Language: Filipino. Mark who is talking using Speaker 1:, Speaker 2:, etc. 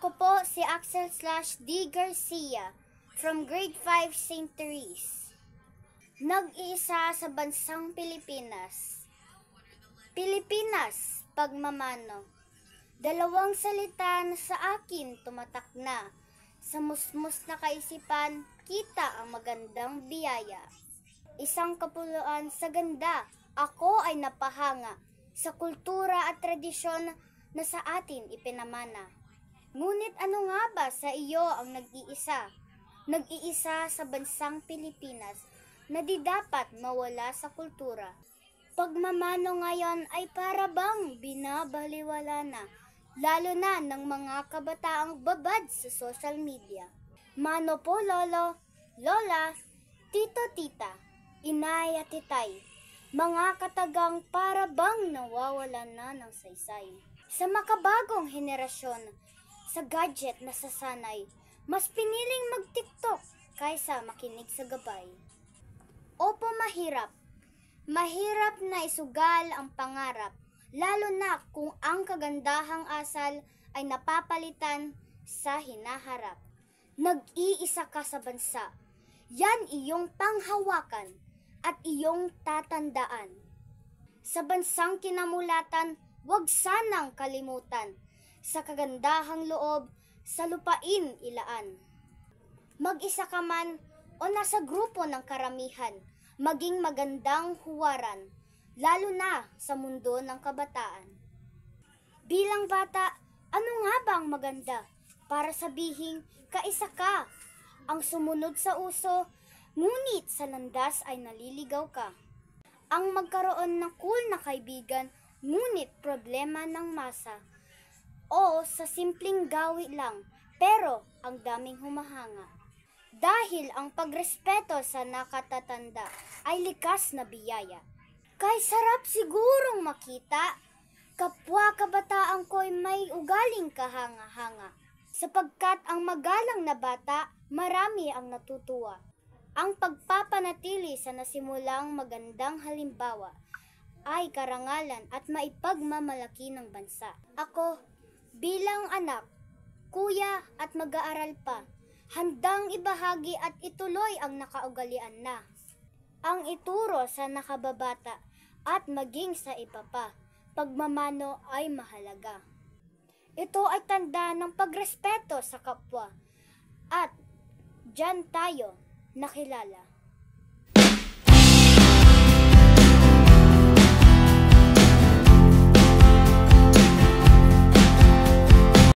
Speaker 1: Ako po si Axel/D. Garcia from grade 5 St. Therese. Nag-iisa sa bansang Pilipinas. Pilipinas, pagmamano. Dalawang salita na sa akin tumatak na. Sa musmus na kaisipan, kita ang magandang biyaya. Isang kapuluan sa ganda, ako ay napahanga sa kultura at tradisyon na sa atin ipinamana. Ngunit ano nga ba sa iyo ang nag-iisa? Nag-iisa sa bansang Pilipinas na di dapat mawala sa kultura. Pagmamano ngayon ay para bang binabaliwala na, lalo na ng mga kabataang babad sa social media. Mano po lolo, lola, tito, tita, inay at titay, mga katagang para bang nawawalan na ng saysay. Sa makabagong henerasyon, sa gadget na sasanay, mas piniling mag-TikTok kaysa makinig sa gabay. Opo, mahirap. Mahirap na isugal ang pangarap, lalo na kung ang kagandahang asal ay napapalitan sa hinaharap. Nag-iisa ka sa bansa, yan iyong panghawakan at iyong tatandaan. Sa bansang kinamulatan, huwag sanang kalimutan, sa kagandahang loob, sa lupain ilaan. Mag-isa ka man o nasa grupo ng karamihan, maging magandang huwaran, lalo na sa mundo ng kabataan. Bilang bata, ano nga ba ang maganda para sabihing kaisa ka? Ang sumunod sa uso, ngunit sa landas ay naliligaw ka. Ang magkaroon ng cool na kaibigan, ngunit problema ng masa. O sa simpleng gawi lang, pero ang daming humahanga. Dahil ang pagrespeto sa nakatatanda ay likas na biyaya. Kay sarap sigurong makita, kapwa kabataan ko'y may ugaling kahanga-hanga. Sapagkat ang magalang na bata, marami ang natutuwa. Ang pagpapanatili sa nasimulang magandang halimbawa ay karangalan at maipagmamalaki ng bansa. Ako, bilang anak, kuya at mag-aaral pa, handang ibahagi at ituloy ang nakaugalian na. Ang ituro sa nakababata at maging sa iba pa, pagmamano ay mahalaga. Ito ay tanda ng pagrespeto sa kapwa at diyan tayo nakilala.